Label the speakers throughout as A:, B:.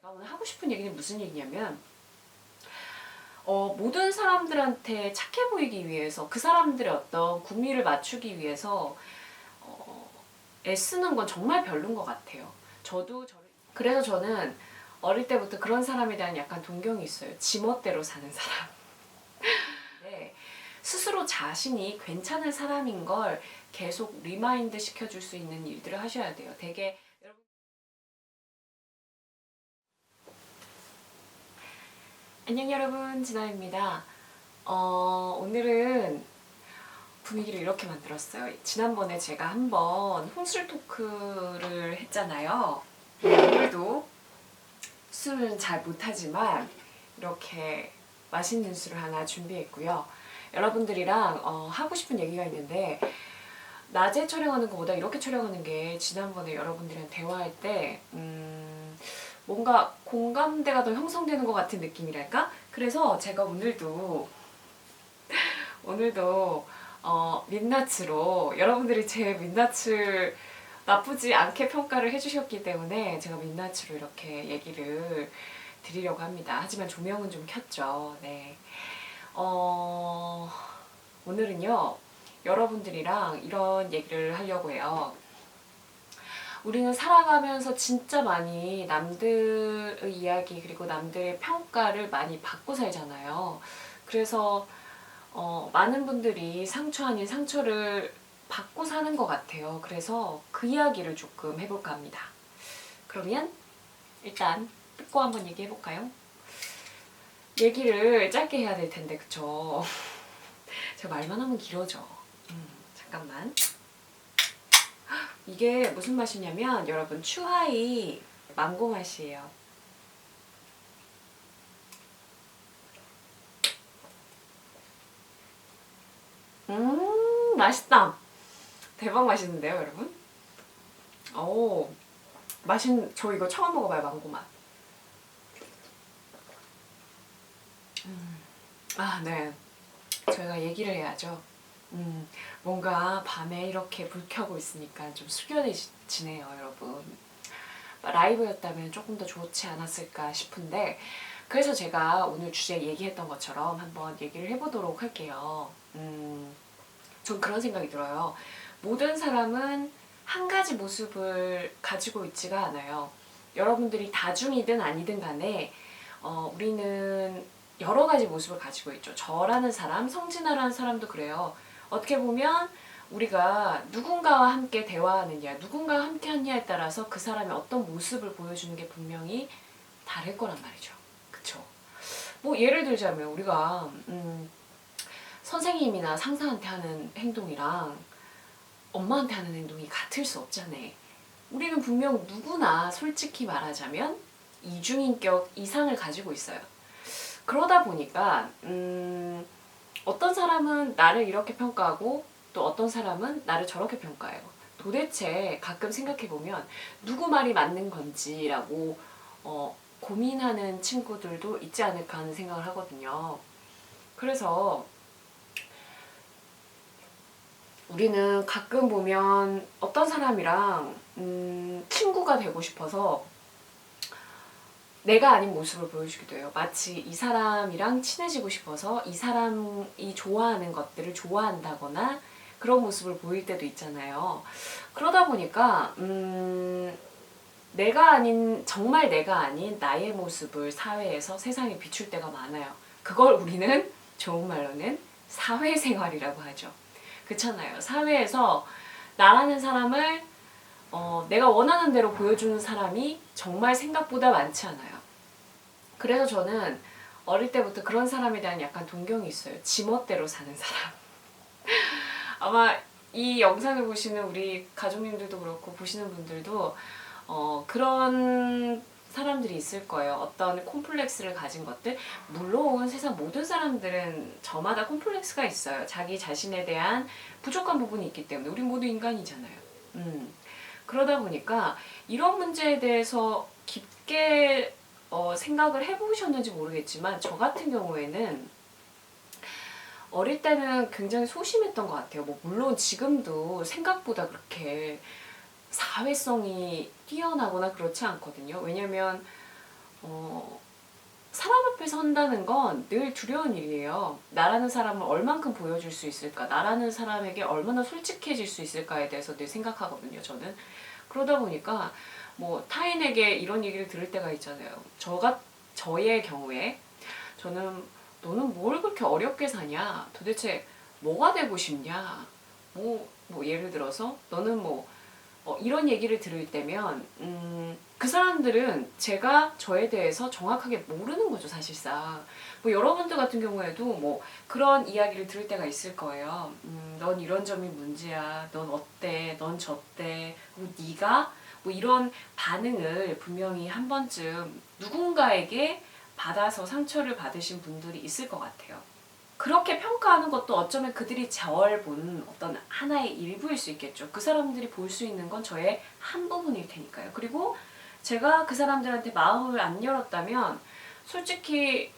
A: 제가 오늘 하고 싶은 얘기는 무슨 얘기냐면 모든 사람들한테 착해 보이기 위해서 그 사람들의 어떤 구미를 맞추기 위해서 애쓰는 건 정말 별론 것 같아요. 그래서 저는 어릴 때부터 그런 사람에 대한 약간 동경이 있어요. 지멋대로 사는 사람. 네, 스스로 자신이 괜찮은 사람인 걸 계속 리마인드 시켜줄 수 있는 일들을 하셔야 돼요. 되게 안녕 여러분, 진아입니다. 오늘은 분위기를 이렇게 만들었어요. 지난번에 제가 한번 혼술 토크를 했잖아요. 오늘도 술은 잘 못하지만 이렇게 맛있는 술을 하나 준비했고요. 여러분들이랑 하고 싶은 얘기가 있는데 낮에 촬영하는 것보다 이렇게 촬영하는 게 지난번에 여러분들이랑 대화할 때 뭔가 공감대가 더 형성되는 것 같은 느낌이랄까? 그래서 제가 오늘도 민낯으로 여러분들이 제 민낯을 나쁘지 않게 평가를 해주셨기 때문에 제가 민낯으로 이렇게 얘기를 드리려고 합니다. 하지만 조명은 좀 켰죠. 네. 오늘은요, 여러분들이랑 이런 얘기를 하려고 해요. 우리는 살아가면서 진짜 많이 남들의 이야기 그리고 남들의 평가를 많이 받고 살잖아요. 그래서 많은 분들이 상처 아닌 상처를 받고 사는 것 같아요. 그래서 그 이야기를 조금 해볼까 합니다. 그러면 일단 듣고 한번 얘기해볼까요? 얘기를 짧게 해야 될 텐데, 그쵸? 제가 말만 하면 길어져. 잠깐만. 이게 무슨 맛이냐면 여러분 추하이 망고 맛이에요. 맛있다. 대박 맛있는데요, 여러분? 오, 저 이거 처음 먹어봐요, 망고 맛. 아, 네. 저희가 얘기를 해야죠. 뭔가 밤에 이렇게 불 켜고 있으니까 좀 숙연해지네요, 여러분. 라이브였다면 조금 더 좋지 않았을까 싶은데, 그래서 제가 오늘 주제 얘기했던 것처럼 한번 얘기를 해보도록 할게요. 전 그런 생각이 들어요. 모든 사람은 한 가지 모습을 가지고 있지가 않아요. 여러분들이 다중이든 아니든 간에 우리는 여러 가지 모습을 가지고 있죠. 저라는 사람, 성진아라는 사람도 그래요. 어떻게 보면 우리가 누군가와 함께 대화하느냐, 누군가와 함께 하느냐에 따라서 그 사람이 어떤 모습을 보여주는 게 분명히 다를 거란 말이죠. 그쵸? 뭐 예를 들자면 우리가 선생님이나 상사한테 하는 행동이랑 엄마한테 하는 행동이 같을 수 없잖아. 우리는 분명 누구나 솔직히 말하자면 이중인격 이상을 가지고 있어요. 그러다 보니까 어떤 사람은 나를 이렇게 평가하고 또 어떤 사람은 나를 저렇게 평가해요. 도대체 가끔 생각해보면 누구 말이 맞는 건지라고 고민하는 친구들도 있지 않을까 하는 생각을 하거든요. 그래서 우리는 가끔 보면 어떤 사람이랑 친구가 되고 싶어서 내가 아닌 모습을 보여주기도 해요. 마치 이 사람이랑 친해지고 싶어서 이 사람이 좋아하는 것들을 좋아한다거나 그런 모습을 보일 때도 있잖아요. 그러다 보니까 정말 내가 아닌 나의 모습을 사회에서 세상에 비출 때가 많아요. 그걸 우리는 좋은 말로는 사회생활이라고 하죠. 그렇잖아요. 사회에서 나라는 사람을 내가 원하는 대로 보여주는 사람이 정말 생각보다 많지 않아요. 그래서 저는 어릴 때부터 그런 사람에 대한 약간 동경이 있어요. 지멋대로 사는 사람. 아마 이 영상을 보시는 우리 가족님들도 그렇고 보시는 분들도 그런 사람들이 있을 거예요. 어떤 콤플렉스를 가진 것들. 물론 세상 모든 사람들은 저마다 콤플렉스가 있어요. 자기 자신에 대한 부족한 부분이 있기 때문에 우리 모두 인간이잖아요. 그러다 보니까 이런 문제에 대해서 깊게 생각을 해보셨는지 모르겠지만 저 같은 경우에는 어릴 때는 굉장히 소심했던 것 같아요. 뭐 물론 지금도 생각보다 그렇게 사회성이 뛰어나거나 그렇지 않거든요. 왜냐면 사람 앞에 선다는 건 늘 두려운 일이에요. 나라는 사람을 얼만큼 보여줄 수 있을까? 나라는 사람에게 얼마나 솔직해질 수 있을까에 대해서 늘 생각하거든요, 저는. 그러다 보니까 뭐 타인에게 이런 얘기를 들을 때가 있잖아요. 저의 경우에 저는 너는 뭘 그렇게 어렵게 사냐? 도대체 뭐가 되고 싶냐? 뭐 예를 들어서 너는 뭐 이런 얘기를 들을 때면 그 사람들은 제가 저에 대해서 정확하게 모르는 거죠, 사실상. 뭐 여러분들 같은 경우에도 뭐 그런 이야기를 들을 때가 있을 거예요. 넌 이런 점이 문제야. 넌 어때? 넌 저때? 그리고 네가 뭐 이런 반응을 분명히 한 번쯤 누군가에게 받아서 상처를 받으신 분들이 있을 것 같아요. 그렇게 평가하는 것도 어쩌면 그들이 저를 보는 어떤 하나의 일부일 수 있겠죠. 그 사람들이 볼 수 있는 건 저의 한 부분일 테니까요. 그리고 제가 그 사람들한테 마음을 안 열었다면 솔직히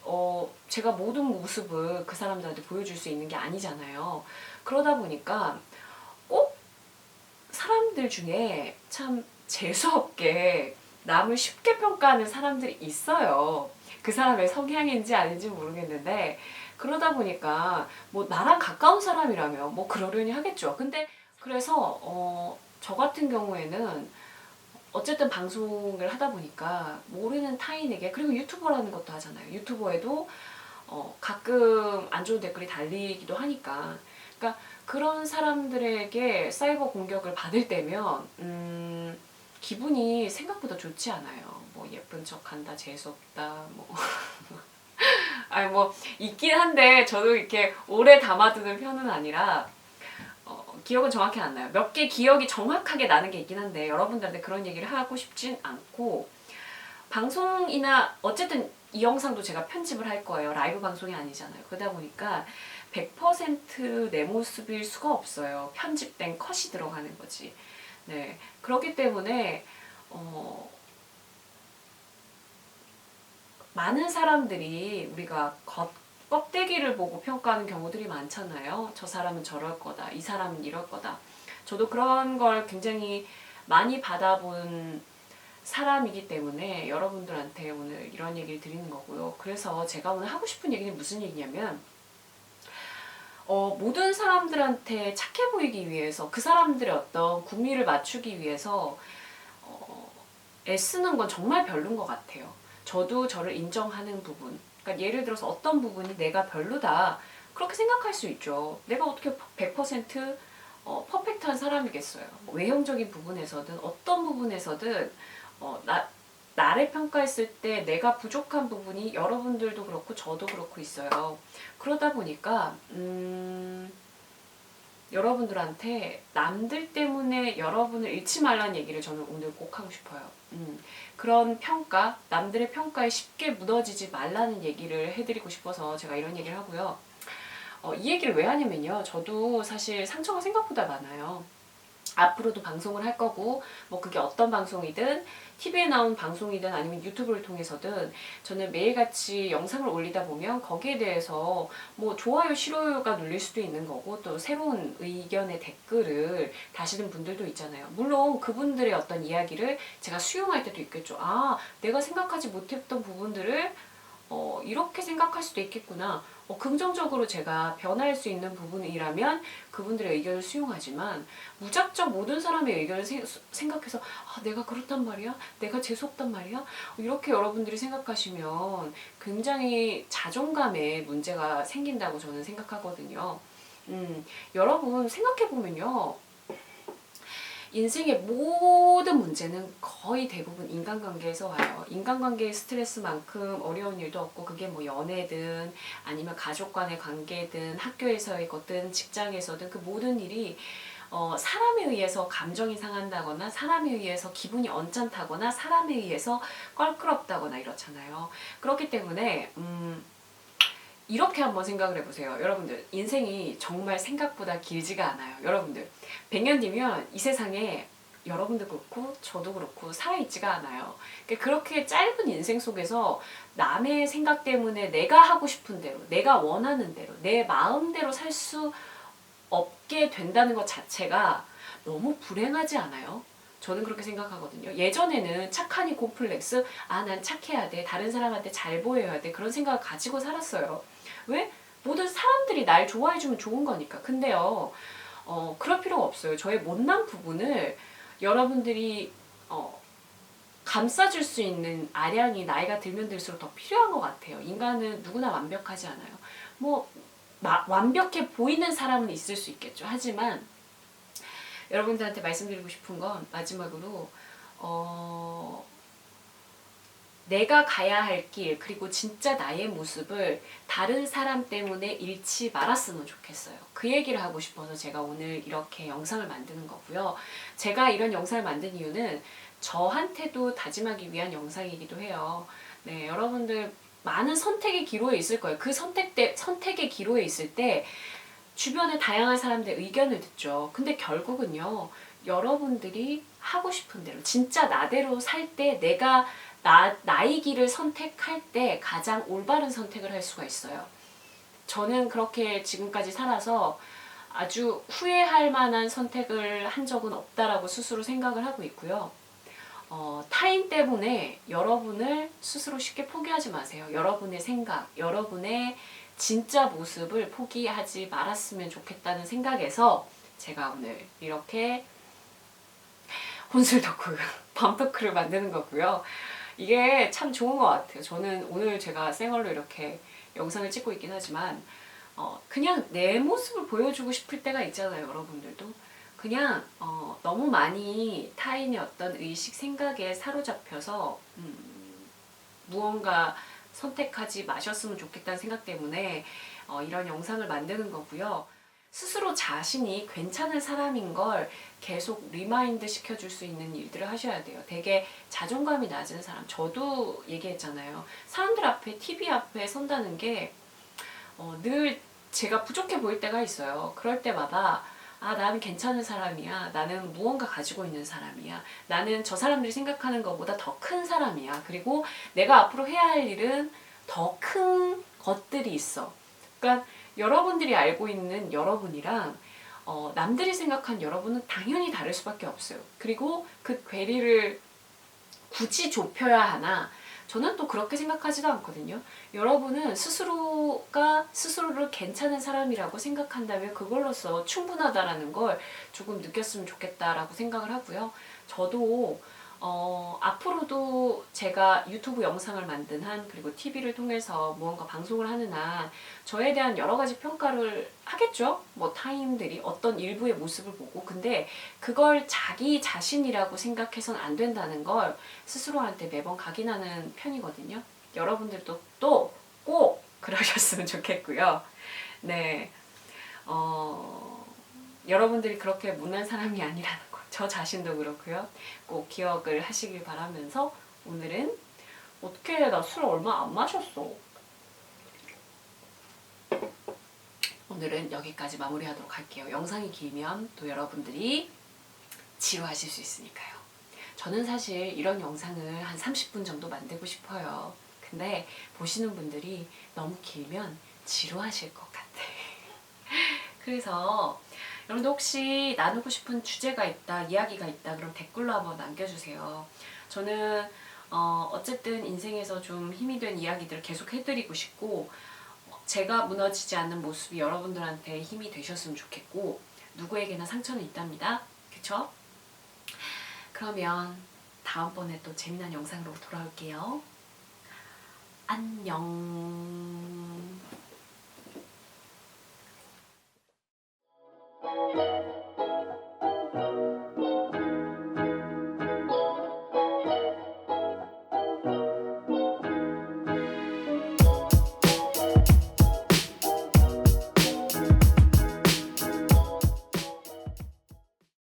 A: 제가 모든 모습을 그 사람들한테 보여줄 수 있는 게 아니잖아요. 그러다 보니까 꼭 사람들 중에 참 재수없게 남을 쉽게 평가하는 사람들이 있어요. 그 사람의 성향인지 아닌지 모르겠는데 그러다 보니까 뭐 나랑 가까운 사람이라면 뭐 그러려니 하겠죠. 근데 그래서 저 같은 경우에는 어쨌든 방송을 하다 보니까 모르는 타인에게, 그리고 유튜버라는 것도 하잖아요. 유튜버에도 가끔 안 좋은 댓글이 달리기도 하니까, 그러니까 그런 사람들에게 사이버 공격을 받을 때면 기분이 생각보다 좋지 않아요. 뭐 예쁜 척한다, 재수없다, 뭐 아니 뭐 있긴 한데 저도 이렇게 오래 담아두는 편은 아니라 기억은 정확히 안 나요. 몇 개 기억이 정확하게 나는 게 있긴 한데 여러분들한테 그런 얘기를 하고 싶진 않고, 방송이나 어쨌든 이 영상도 제가 편집을 할 거예요. 라이브 방송이 아니잖아요. 그러다 보니까 100% 내 모습일 수가 없어요. 편집된 컷이 들어가는 거지. 네, 그렇기 때문에 많은 사람들이 우리가 껍데기를 보고 평가하는 경우들이 많잖아요. 저 사람은 저럴 거다. 이 사람은 이럴 거다. 저도 그런 걸 굉장히 많이 받아본 사람이기 때문에 여러분들한테 오늘 이런 얘기를 드리는 거고요. 그래서 제가 오늘 하고 싶은 얘기는 무슨 얘기냐면 모든 사람들한테 착해 보이기 위해서, 그 사람들의 어떤 구미를 맞추기 위해서 애쓰는 건 정말 별론 것 같아요. 저도 저를 인정하는 부분, 그러니까 예를 들어서 어떤 부분이 내가 별로다 그렇게 생각할 수 있죠. 내가 어떻게 100% 퍼펙트한 사람이겠어요. 외형적인 부분에서든 어떤 부분에서든 나를 평가했을 때 내가 부족한 부분이 여러분들도 그렇고 저도 그렇고 있어요. 그러다 보니까 여러분들한테 남들 때문에 여러분을 잃지 말라는 얘기를 저는 오늘 꼭 하고 싶어요. 그런 평가, 남들의 평가에 쉽게 무너지지 말라는 얘기를 해드리고 싶어서 제가 이런 얘기를 하고요. 이 얘기를 왜 하냐면요. 저도 사실 상처가 생각보다 많아요. 앞으로도 방송을 할 거고, 뭐 그게 어떤 방송이든 TV에 나온 방송이든 아니면 유튜브를 통해서든 저는 매일같이 영상을 올리다 보면 거기에 대해서 뭐 좋아요, 싫어요가 눌릴 수도 있는 거고, 또 새로운 의견의 댓글을 다시는 분들도 있잖아요. 물론 그분들의 어떤 이야기를 제가 수용할 때도 있겠죠. 아, 내가 생각하지 못했던 부분들을 이렇게 생각할 수도 있겠구나. 긍정적으로 제가 변할 수 있는 부분이라면 그분들의 의견을 수용하지만, 무작정 모든 사람의 의견을 생각해서 내가 그렇단 말이야? 내가 재수없단 말이야? 이렇게 여러분들이 생각하시면 굉장히 자존감에 문제가 생긴다고 저는 생각하거든요. 여러분 생각해보면요. 인생의 모든 문제는 거의 대부분 인간관계에서 와요. 인간관계의 스트레스만큼 어려운 일도 없고, 그게 뭐 연애든 아니면 가족 간의 관계든 학교에서의 것든 직장에서든 그 모든 일이 사람에 의해서 감정이 상한다거나 사람에 의해서 기분이 언짢다거나 사람에 의해서 껄끄럽다거나 이렇잖아요. 그렇기 때문에 이렇게 한번 생각을 해보세요. 여러분들 인생이 정말 생각보다 길지가 않아요. 여러분들 100년 뒤면 이 세상에 여러분도 그렇고 저도 그렇고 살아있지가 않아요. 그렇게 짧은 인생 속에서 남의 생각 때문에 내가 하고 싶은 대로, 내가 원하는 대로, 내 마음대로 살 수 없게 된다는 것 자체가 너무 불행하지 않아요? 저는 그렇게 생각하거든요. 예전에는 착하니 콤플렉스, 난 착해야 돼, 다른 사람한테 잘 보여야 돼, 그런 생각을 가지고 살았어요. 왜? 모든 사람들이 날 좋아해주면 좋은 거니까. 근데요, 그럴 필요가 없어요. 저의 못난 부분을 여러분들이 감싸줄 수 있는 아량이 나이가 들면 들수록 더 필요한 것 같아요. 인간은 누구나 완벽하지 않아요. 뭐 완벽해 보이는 사람은 있을 수 있겠죠. 하지만 여러분들한테 말씀드리고 싶은 건 마지막으로 내가 가야 할 길, 그리고 진짜 나의 모습을 다른 사람 때문에 잃지 말았으면 좋겠어요. 그 얘기를 하고 싶어서 제가 오늘 이렇게 영상을 만드는 거고요. 제가 이런 영상을 만든 이유는 저한테도 다짐하기 위한 영상이기도 해요. 네, 여러분들 많은 선택의 기로에 있을 거예요. 그 선택의 기로에 있을 때 주변에 다양한 사람들의 의견을 듣죠. 근데 결국은요, 여러분들이 하고 싶은 대로, 진짜 나대로 살 때 내가 나의 길을 선택할 때 가장 올바른 선택을 할 수가 있어요. 저는 그렇게 지금까지 살아서 아주 후회할 만한 선택을 한 적은 없다라고 스스로 생각을 하고 있고요. 타인 때문에 여러분을 스스로 쉽게 포기하지 마세요. 여러분의 생각, 여러분의 진짜 모습을 포기하지 말았으면 좋겠다는 생각에서 제가 오늘 이렇게 혼술 토크, 밤 토크를 만드는 거고요. 이게 참 좋은 것 같아요. 저는 오늘 제가 생얼로 이렇게 영상을 찍고 있긴 하지만 그냥 내 모습을 보여주고 싶을 때가 있잖아요. 여러분들도 그냥 너무 많이 타인의 어떤 의식 생각에 사로잡혀서 무언가 선택하지 마셨으면 좋겠다는 생각 때문에 이런 영상을 만드는 거고요. 스스로 자신이 괜찮은 사람인 걸 계속 리마인드 시켜줄 수 있는 일들을 하셔야 돼요. 되게 자존감이 낮은 사람, 저도 얘기했잖아요. 사람들 앞에, TV 앞에 선다는 게 늘 제가 부족해 보일 때가 있어요. 그럴 때마다 나는 괜찮은 사람이야. 나는 무언가 가지고 있는 사람이야. 나는 저 사람들이 생각하는 것보다 더 큰 사람이야. 그리고 내가 앞으로 해야 할 일은 더 큰 것들이 있어. 그러니까 여러분들이 알고 있는 여러분이랑 남들이 생각한 여러분은 당연히 다를 수밖에 없어요. 그리고 그 괴리를 굳이 좁혀야 하나? 저는 또 그렇게 생각하지도 않거든요. 여러분은 스스로가 스스로를 괜찮은 사람이라고 생각한다면 그걸로써 충분하다라는 걸 조금 느꼈으면 좋겠다라고 생각을 하고요. 저도 앞으로도 제가 유튜브 영상을 만든 한, 그리고 TV를 통해서 무언가 방송을 하는 한 저에 대한 여러 가지 평가를 하겠죠. 뭐 타인들이 어떤 일부의 모습을 보고. 근데 그걸 자기 자신이라고 생각해서는 안 된다는 걸 스스로한테 매번 각인하는 편이거든요. 여러분들도 또 꼭 그러셨으면 좋겠고요. 네, 여러분들이 그렇게 못난 사람이 아니라는 거, 저 자신도 그렇고요. 꼭 기억을 하시길 바라면서 오늘은 어떻게 나 술 얼마 안 마셨어. 오늘은 여기까지 마무리하도록 할게요. 영상이 길면 또 여러분들이 지루하실 수 있으니까요. 저는 사실 이런 영상을 한 30분 정도 만들고 싶어요. 근데 보시는 분들이 너무 길면 지루하실 것 같아. 그래서 여러분들 혹시 나누고 싶은 주제가 있다, 이야기가 있다, 그럼 댓글로 한번 남겨주세요. 저는 어쨌든 인생에서 좀 힘이 된 이야기들을 계속 해드리고 싶고, 제가 무너지지 않는 모습이 여러분들한테 힘이 되셨으면 좋겠고, 누구에게나 상처는 있답니다. 그쵸? 그러면 다음번에 또 재미난 영상으로 돌아올게요. 안녕.